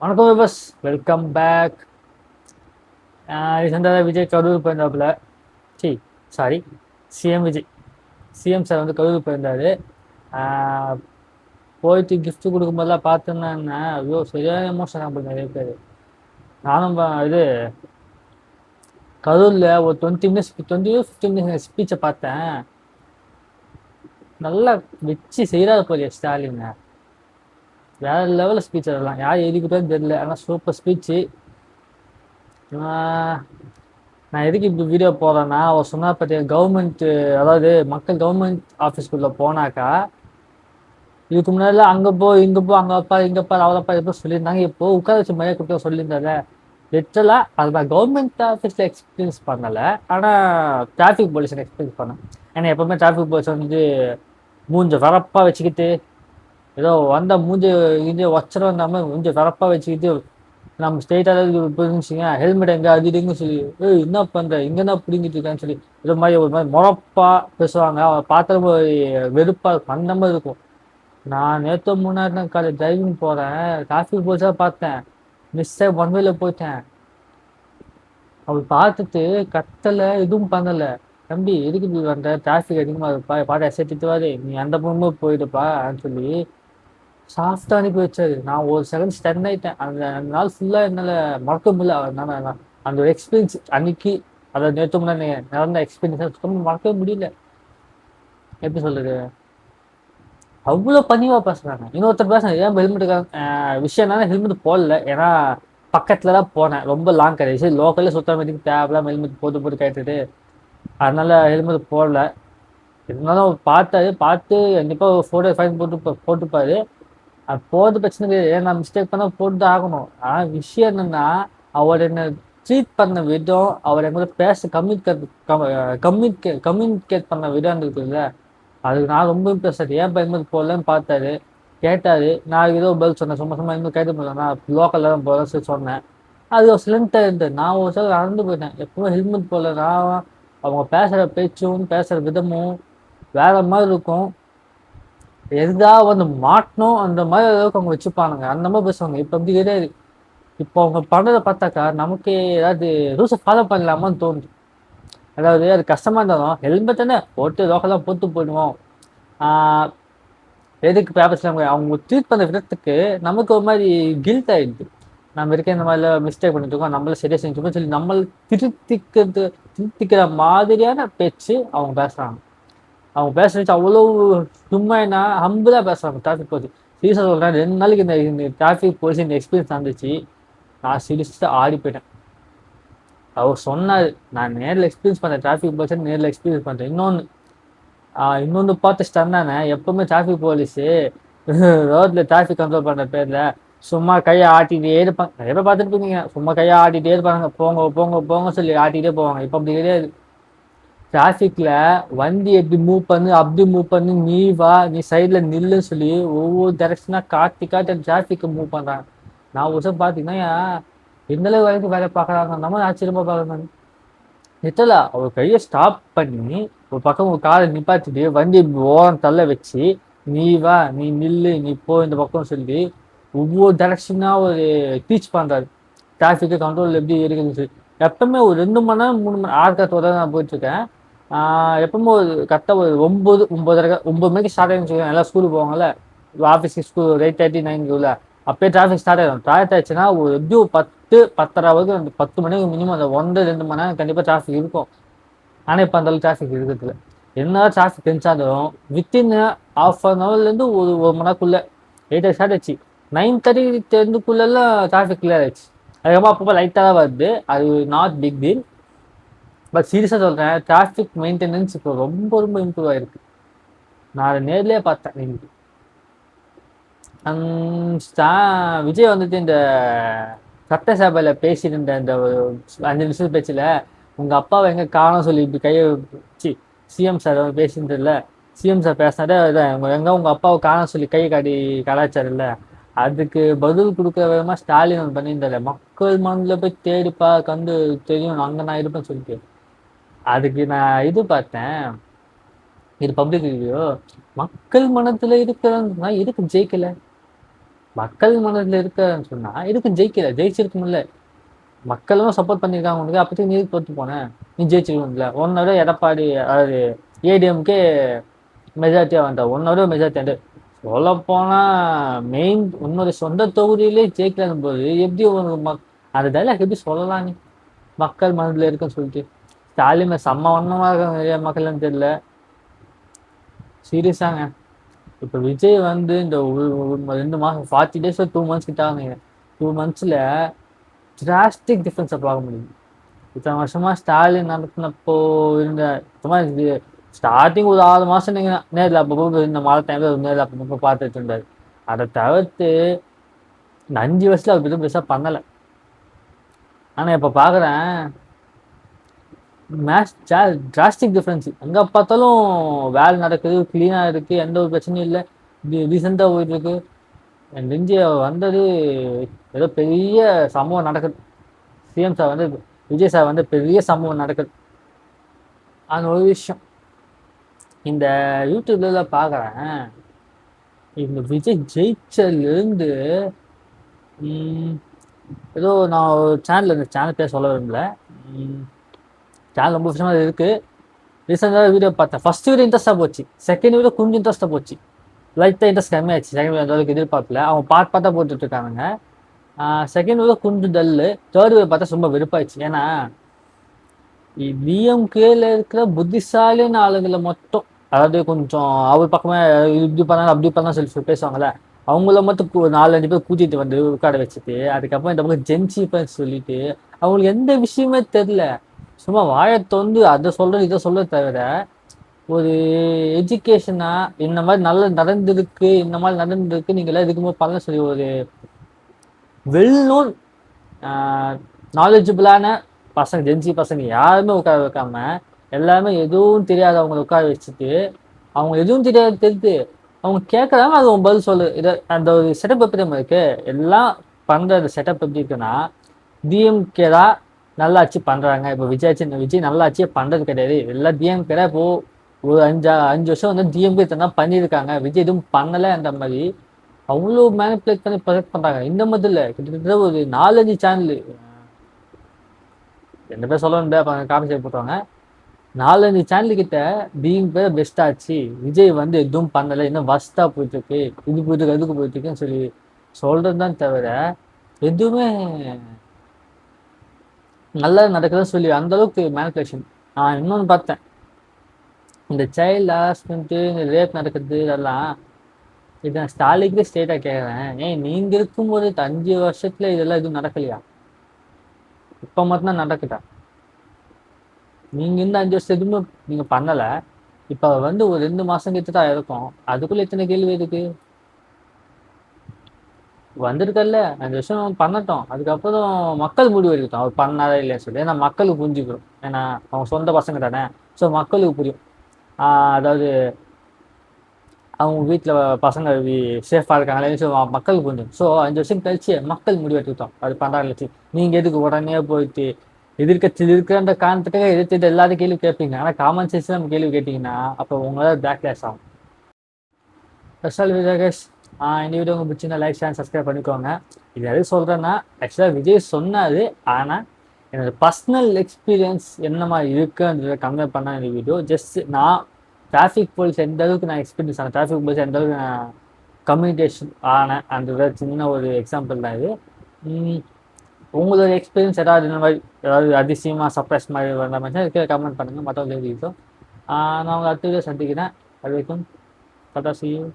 வணக்கம் விபஸ், welcome back. ரீசெண்டாக விஜய் கரூர் போயிருந்தாப்புல. C sorry, CM Vijay. CM sir வந்து கரூர் போயிருந்தாரு. போயிட்டு கிஃப்ட் கொடுக்கும்போதெல்லாம் பார்த்தோன்னா ஐயோ சரியான எமோஷன் ஆகும் நிறைய பேர். நானும் இது கரூரில் ஒரு 20 மினிட்ஸ் ஸ்பீச்சை பார்த்தேன். நல்லா வச்சு செய்கிறாரு போலிய ஸ்டாலின். வேற லெவலில் ஸ்பீச் அதெல்லாம் யார் எழுதிக்கிட்டோன்னு தெரியல, ஆனால் சூப்பர் ஸ்பீச்சு. நான் எதுக்கு இப்படி வீடியோ போடுறேன்னா, அவர் சொன்னா பற்றிய கவர்மெண்ட், அதாவது மக்கள் கவர்மெண்ட் ஆஃபீஸ்க்குள்ளே போனாக்கா இதுக்கு முன்னாடி அங்கே போ இங்கே போ அங்கே அப்பா இங்கே பாரு அவரப்பா எப்போ சொல்லியிருந்தாங்க. இப்போ உட்கார வச்சு மழையை கொடுத்து சொல்லியிருந்தாங்க. லிட்டரலாக அது நான் கவர்மெண்ட் ஆஃபீஸில் எக்ஸ்பீரியன்ஸ் பண்ணலை, ஆனால் டிராஃபிக் போலீஸில் எக்ஸ்பீரியன்ஸ் பண்ணேன். ஏன்னா எப்பவுமே டிராஃபிக் போலீஸ் வந்து மூஞ்ச வரப்பாக வச்சுக்கிட்டு ஏதோ வந்த மூஞ்சி இங்கே ஒச்சரம் வந்தாமல் மூஞ்ச வரப்பாக வச்சுக்கிட்டு நம்ம ஸ்ட்ரெயிட்டாக புரிஞ்சுங்க, ஹெல்மெட் எங்கே அது இதுன்னு சொல்லி என்ன பண்ணுற இங்கே தான் பிடிங்கிட்டு இருக்கான்னு சொல்லி இது மாதிரி ஒரு மாதிரி முறப்பா பேசுவாங்க. அவரை பார்த்த வெறுப்பாக அந்த மாதிரி இருக்கும். நான் நேற்று முன்னாடி தான் காலையில் டிரைவிங் போகிறேன், டிராஃபிக் போலீஸாக பார்த்தேன். மிஸ்ஸாக ஒன்வேல போயிட்டேன். அவர் பார்த்துட்டு கத்தலை, எதுவும் பண்ணலை. தம்பி எதுக்கு இப்படி வந்த, டிராஃபிக் அதிகமாக இருப்பா பார்த்து எசைட்டுவாரு, நீ அந்த பொண்ணும் போயிடுப்பான்னு சொல்லி சாஃப்டாக அனுப்பி வச்சாரு. நான் ஒரு செகண்ட் ஸ்டன் ஆயிட்டேன். அந்த நாள் ஃபுல்லாக என்னால் மறக்க முடியல. அதனால அந்த ஒரு எக்ஸ்பீரியன்ஸ் அன்னைக்கு, அதை நேற்று முன்னாடி நடந்த எக்ஸ்பீரியன்ஸ் சுத்தமாக மறக்கவே முடியல. எப்படி சொல்றது, அவ்வளோ பணிவாக பேசுறாங்க. இன்னொருத்தர் பேசுறாங்க ஏன் ஹெல்மெட்டுக்காக விஷயம்னா ஹெல்மெட் போடல, ஏன்னா பக்கத்துல தான் போனேன், ரொம்ப லாங் கிடையாது, லோக்கல்ல சுத்தமாக தேவையில்லாம ஹெல்மெட் போட்டு போட்டு கேட்டுட்டு அதனால ஹெல்மெட் போடல. இருந்தாலும் பார்த்து கண்டிப்பாக 4 ஃபைன் போட்டுப்பாரு. அது போகிறது பிரச்சனை கிடையாது, ஏன் நான் மிஸ்டேக் பண்ணால் போட்டு தான் ஆகணும். ஆனால் விஷயம் என்னன்னா, அவர் என்ன ட்ரீட் பண்ண விதம், அவர் எங்களை பேச கம்யூனிகேட் பண்ண விதம் இருக்குல்ல, அதுக்கு நான் ரொம்ப இம்ப்ரெஸ் ஆச்சு. ஏன் பயன்படுத்தி போடலன்னு பார்த்தாரு, கேட்டாரு. நான் ஏதோ பதில் சொன்னேன், சும்மா இன்னும் கேட்டு போயிடலாம், நான் லோக்கலில் தான் போகிறேன் சொல்லி சொன்னேன். அது ஒரு சிலந்தாக இருந்தது. நான் ஒரு சில நடந்து போயிட்டேன். எப்பவுமே ஹெல்மெட் போடல, நான் அவங்க பேசுகிற பேச்சும் பேசுகிற விதமும் வேற மாதிரி இருக்கும். எதா வந்து மாட்டணும் அந்த மாதிரி அளவுக்கு அவங்க வச்சுப்பானுங்க, அந்த மாதிரி பேசுவாங்க. இப்போ அப்படி கிடையாது. இப்போ அவங்க பண்றதை பார்த்தாக்கா நமக்கு ஏதாவது ரூல்ஸை ஃபாலோ பண்ணலாமான்னு தோணுது. அதாவது அது கஷ்டமா இருந்தாலும் ஹெல்மெட் தானே போட்டு லோக்கலாக போட்டு போயிடுவோம். எதுக்கு பேப்பர்ஸ்லாம் அவங்க ட்ரீட் பண்ண விதத்துக்கு நமக்கு ஒரு மாதிரி கில்ட் ஆயிடுது. நம்ம இருக்க இந்த மாதிரிலாம் மிஸ்டேக் பண்ணிட்டு இருக்கோம், நம்மள சரியா செஞ்சுருக்கோம் சொல்லி நம்மள திருத்திக்கிற மாதிரியான பேச்சு அவங்க பேசுறாங்க. அவங்க பேசுறது அவ்வளோ சும்மா என்ன ஹம்பிளா பேசுறாங்க. டிராஃபிக் போலீஸ் சீரியஸாக சொல்றேன், 2 நாளைக்கு இந்த டிராஃபிக் போலீஸ் இந்த எக்ஸ்பீரியன்ஸ் நடந்துச்சு. நான் சீரியஸாக ஆடி போயிட்டேன். அவர் சொன்னாரு, நான் நேரில் எக்ஸ்பீரியன்ஸ் பண்ணேன், டிராஃபிக் போலீஸ் நேரில் எக்ஸ்பீரியன்ஸ் பண்றேன். இன்னொன்று பார்த்து ஸ்டன்னானே, எப்பவுமே டிராஃபிக் போலீஸு ரோட்ல டிராஃபிக் கண்ட்ரோல் பண்ற பேர்ல சும்மா கையை ஆட்டிகிட்டே இருப்பாங்க. நிறைய பேர் பார்த்துருப்பீங்க, சும்மா கையை ஆட்டிகிட்டே இருப்பாங்க, போங்க போங்க போங்க சொல்லி ஆட்டிகிட்டே போவாங்க. இப்போ அப்படி கிடையாது. டிராஃபிக்ல வண்டி எப்படி மூவ் பண்ணு அப்படி மூவ் பண்ணு, நீ வா நீ சைட்ல நில்லுன்னு சொல்லி ஒவ்வொரு டைரக்ஷனா காட்டி காட்டி டிராஃபிக்கை மூவ் பண்றாங்க. நான் ஒரு வருஷம் பார்த்தீங்கன்னா இந்த அளவு வரைக்கும் வேலை பார்க்குறாங்க, நம்ம ஆச்சரியமா பார்க்குறாங்க. நித்தல அவர் கையை ஸ்டாப் பண்ணி ஒரு பக்கம் ஒரு காரை நிப்பாட்டிட்டு வண்டி ஓரம் தள்ள வச்சு, நீ வா நீ நில்லு நீ போ இந்த பக்கம் சொல்லி ஒவ்வொரு டைரக்ஷனா ஒரு டீச் பண்றாரு. டிராஃபிக்கை கண்ட்ரோல் எப்படி இருக்குன்னு சொல்லி எப்பவுமே ஒரு 2 மணி நேரம் 3 மணி ஆர்காத்தோட நான் போயிட்டு இருக்கேன். எப்பவுமே ஒரு கரெக்டாக ஒரு 9 மணிக்கு ஸ்டார்ட் ஆகிடுச்சு. எல்லாம் ஸ்கூலுக்கு போவாங்கல்ல, ஆஃபீஸ்க்கு ஸ்கூல் 8:30 9 அப்பயே டிராஃபிக் ஸ்டார்ட் ஆகிடும். ஸ்டார்ட் ஆயிடுச்சுன்னா ஒரு எப்படியும் 10 10:30 வரைக்கும், அந்த 10 மணிக்கு மினிமம் அந்த 1 2 மணி நேரம் கண்டிப்பாக டிராஃபிக் இருக்கும். ஆனால் இப்போ அந்த அளவுக்கு டிராஃபிக் இருக்கிறதுல என்ன டிராஃபிக் தெரிஞ்சாலும் வித்தின் ½ மணி நேரம்லேருந்து ஒரு மணி நேரக்குள்ள 8 ஸ்டார்ட் ஆச்சு. 9:30 10க்குள்ளெல்லாம் டிராஃபிக் கிளியர் ஆயிடுச்சு. அதுக்கப்புறம் அப்பப்போ லைட்டாக தான் வருது, அது நாட் பிக் டீல். பட் சீரியஸாக சொல்கிறேன், டிராஃபிக் மெயின்டெனன்ஸ் இப்போ ரொம்ப ரொம்ப இம்ப்ரூவ் ஆயிருக்கு. நான் அதை நேர்லேயே பார்த்தேன் இன்னைக்கு. விஜய் வந்துட்டு இந்த சட்டசபையில் பேசியிருந்த இந்த ஒரு 5 நிமிஷம் பேச்சில் உங்கள் அப்பாவை எங்கே காணோம் சொல்லி இப்படி கையை வச்சு சிஎம் சார் பேசியிருந்ததில்ல, சிஎம் சார் பேசினாரே அதுதான், எங்கே உங்கள் அப்பாவை காணோம் சொல்லி கை காட்டி கலாச்சாரம் இல்லை. அதுக்கு பதில் கொடுக்குற விதமாக ஸ்டாலின் ஒன்று பண்ணியிருந்தாரு, மக்கள் மனதில் போய் தேடிப்பா கண்டு தெரியும் அங்கே நான் இருப்பேன்னு சொல்லிட்டு. அதுக்கு நான் இது பார்த்தேன், இது பப்ளிக் ரிவ்யூ. மக்கள் மனத்துல இருக்கிறவங்க எதுக்கு ஜெயிக்கல? மக்கள் மனதில் இருக்கன்னு சொன்னா எதுக்கு ஜெயிக்கல, ஜெயிச்சிருக்கும்ல. மக்களும் சப்போர்ட் பண்ணியிருக்காங்க உனக்கு, அப்போதைக்கு நீ தோத்து போன, நீ ஜெயிச்சிருக்கணும்ல. உன்னோட எடப்பாடி அதாவது ஏடிஎம்கே மெஜாரிட்டியா வந்தா, உன்னோட மெஜாரிட்டி சொல்ல போனா மெயின் உன்னோட சொந்த தொகுதியிலே ஜெயிக்கலன்னு போது எப்படி உனக்கு அந்த டைலாக் எப்படி சொல்லலாம் நீ? மக்கள் மனதில் இருக்குன்னு சொல்லிட்டு ஸ்டாலின் செம்ம வண்ணமாக நிறைய மக்கள்னு தெரியல. சீரியஸாங்க. இப்போ விஜய் வந்து இந்த 2 மாதம் 40 days 2 months கிட்ட ஆகுங்க. 2 monthsல டிராஸ்டிக் டிஃப்ரென்ஸை பார்க்க முடியும். இத்தனை வருஷமா ஸ்டாலின் நடத்தினப்போ இருந்த சும்மா இது ஸ்டார்டிங் ஒரு 6 மாசம் நீங்க நேரில் அப்பப்போ இந்த மழை டைம்ல நேரில் அப்பப்போ பார்த்துட்டு இருந்தாரு. அதை தவிர்த்து இந்த 5 வருஷத்துல அவர் பெருசா பண்ணலை. ஆனா இப்ப பாக்குறேன் டிராஸ்டிக் டிஃபரன்ஸ். எங்க பார்த்தாலும் வேலை நடக்குது, கிளீனா இருக்கு, எந்த ஒரு பிரச்சனையும் இல்லை, ரீசெண்டா போயிட்டு இருக்கு. என் தெரிஞ்சு வந்தது ஏதோ பெரிய சம்பவம் நடக்குது. சிஎம் சார் வந்து விஜய் சார் வந்து பெரிய சம்பவம் நடக்குது. அந்த ஒரு விஷயம் இந்த யூடியூப்ல பாக்குறேன். இந்த விஜய் ஜெயிச்சதுல இருந்து ஏதோ நான் ஒரு சேனல், இந்த சேனல் பேர் சொல்ல விரும்பல, சேனல் ரொம்ப விஷயமா இருக்கு. ரீசெண்டாக வீடியோ பார்த்தேன். ஃபர்ஸ்ட் வீடியோ இன்ட்ரெஸ்ட்டாக போச்சு, செகண்ட் வீடியோ கொஞ்சம் இன்ட்ரெஸ்ட்டாக போச்சு, லைட்டாக இன்ட்ரெஸ்ட் கம்மியாச்சு. செகண்ட் வீடியோ அந்த அளவுக்கு எதிர்பார்க்கல, அவங்க பார்த்தா போட்டுட்டு இருக்காங்க. செகண்ட் வீடியோ கொஞ்சம் டல்லு, தேர்ட் வீடியோ பார்த்தா ரொம்ப வெறுப்பாயிடுச்சு. ஏன்னா டிஎம்கேல இருக்கிற புத்திசாலியான ஆளுங்களை மட்டும், அதாவது கொஞ்சம் அவர் பக்கமே இப்படி பண்ணாலும் அப்படி பண்ணாலும் சொல்லி பேசுவாங்கல்ல, அவங்கள மட்டும் 4-5 பேர் கூட்டிட்டு வந்து உட்கார வச்சுட்டு அதுக்கப்புறம் இந்த பக்கம் ஜென்சிப்பன்னு சொல்லிட்டு அவங்களுக்கு எந்த விஷயமே தெரியல. சும்மா வாயை தொந்து அதை சொல்றது இதை சொல்றது தவிர ஒரு எஜுகேஷனா இந்த மாதிரி நல்லா நடந்திருக்கு, இந்த மாதிரி நடந்திருக்கு, நீங்க எல்லாம் இதுக்கு போது பண்ண சொல்லி ஒரு வெல் நோன் நாலேஜபிளான பசங்க, ஜென்சி பசங்க யாருமே உட்கார வைக்காம எல்லாருமே எதுவும் தெரியாதவங்களை உட்கார வச்சுட்டு அவங்க எதுவும் தெரியாது தெரிஞ்சு அவங்க கேட்கறாங்க, அது உங்க பதில் சொல்லு. இதை அந்த ஒரு செட்டப் எப்படி நம்ம இருக்கு, எல்லாம் பண்ற செட்டப் எப்படி இருக்குன்னா டிஎம்கே தான் நல்லாட்சி பண்றாங்க. இப்போ விஜய் நல்லாட்சியே பண்றது கிடையாது, எல்லாம் டிஎம்கே தான். இப்போ ஒரு 5 வருஷம் வந்து டிஎம்கே தான் பண்ணியிருக்காங்க, விஜய் எதுவும் பண்ணலை. அந்த மாதிரி அவ்வளோ மேனிப்புலேட் பண்ணி ப்ரொஜெக்ட் பண்றாங்க. இந்த மாதிரி இல்லை, கிட்டத்தட்ட ஒரு 4-5 சேனல், 2 பேர் சொல்ல முடியாது, காப்பி செய்ய போட்டுவாங்க. 4-5 சேனல் கிட்ட டிஎம்கே பெஸ்ட் ஆச்சு, விஜய் வந்து எதுவும் பண்ணலை, இன்னும் வஸ்டா போயிட்டு இருக்கு, இது போயிட்டு இருக்கு, எதுக்கு போயிட்டு இருக்குன்னு சொல்லி சொல்றது தான் தவிர எதுவுமே நல்லா நடக்குதுன்னு சொல்லி அந்த அளவுக்கு மேனிபுலேஷன். நான் இன்னொன்று பார்த்தேன், இந்த சைல்டு ஹராஸ்மெண்ட்டு, இந்த ரேப் நடக்குது இதெல்லாம், இதை நான் ஸ்டாலினுக்கே ஸ்டேட்டாக கேட்குறேன். ஏன் நீங்க இருக்கும்போது 5 வருஷத்துல இதெல்லாம் எதுவும் நடக்கலையா? இப்போ மட்டும்தான் நடக்குதா? நீங்க இந்த 5 வருஷம் எதுவுமே நீங்க பண்ணல, இப்ப வந்து ஒரு 2 மாசம் கிட்ட தான் இருக்கும், அதுக்குள்ள எத்தனை கேள்வி இருக்கு? வந்திருக்கல்ல 5 வருஷம் பண்ணட்டும், அதுக்கப்புறம் மக்கள் முடிவு எடுக்கட்டும் அவர் பண்ணாரா இல்லையா சொல்லி. ஏன்னா மக்களுக்கு புரிஞ்சுக்கணும், ஏன்னா அவங்க சொந்த பசங்க தானே. ஸோ மக்களுக்கு புரியும். அதாவது அவங்க வீட்டில் பசங்க சேஃபாக இருக்காங்களே, ஸோ மக்களுக்கு புரிஞ்சும். ஸோ 5 வருஷம் கழிச்சு மக்கள் முடிவு எடுத்துக்கிட்டோம் அது பண்றாங்க. நீங்க எதுக்கு உடனே போயிட்டு எதிர்கட்சியில் இருக்கிற காரணத்துக்காக எதிர்த்து எல்லாரும் கேள்வி கேட்பீங்க. ஆனால் காமன் சென்ஸ் நம்ம கேள்வி கேட்டீங்கன்னா அப்போ உங்களால் பேக் கிளாஸ் ஆகும். ஸ்பெஷல் விஜயகேஷ், இந்த வீடியோ உங்களுக்கு பிடிச்சிருந்தா லைக் ஷேர் சப்ஸ்கிரைப் பண்ணிக்கோங்க. இது எது சொல்கிறேன்னா, ஆக்சுவலாக விஜய் சொன்னாது, ஆனால் என்னோட பர்சனல் எக்ஸ்பீரியன்ஸ் என்ன மாதிரி இருக்குன்றதை கம்பேர் பண்ண இந்த வீடியோ. ஜஸ்ட் நான் டிராஃபிக் போலீஸ் எந்த அளவுக்கு நான் எக்ஸ்பீரியன்ஸ் ஆனேன், டிராஃபிக் போலீஸ் எந்த அளவுக்கு நான் கம்யூனிகேஷன் ஆனேன் அந்த சின்ன ஒரு எக்ஸாம்பிள் தான் இது. உங்களோட எக்ஸ்பீரியன்ஸ் ஏதாவது இந்த மாதிரி ஏதாவது அதிசயமாக சர்ப்ரைஸ் மாதிரி வந்த மாதிரி இருக்கிற கமெண்ட் பண்ணுங்கள். மற்றவங்க நான் உங்கள் அடுத்த வீடியோ சந்திக்கிறேன். அது வரைக்கும் டாடா, see you.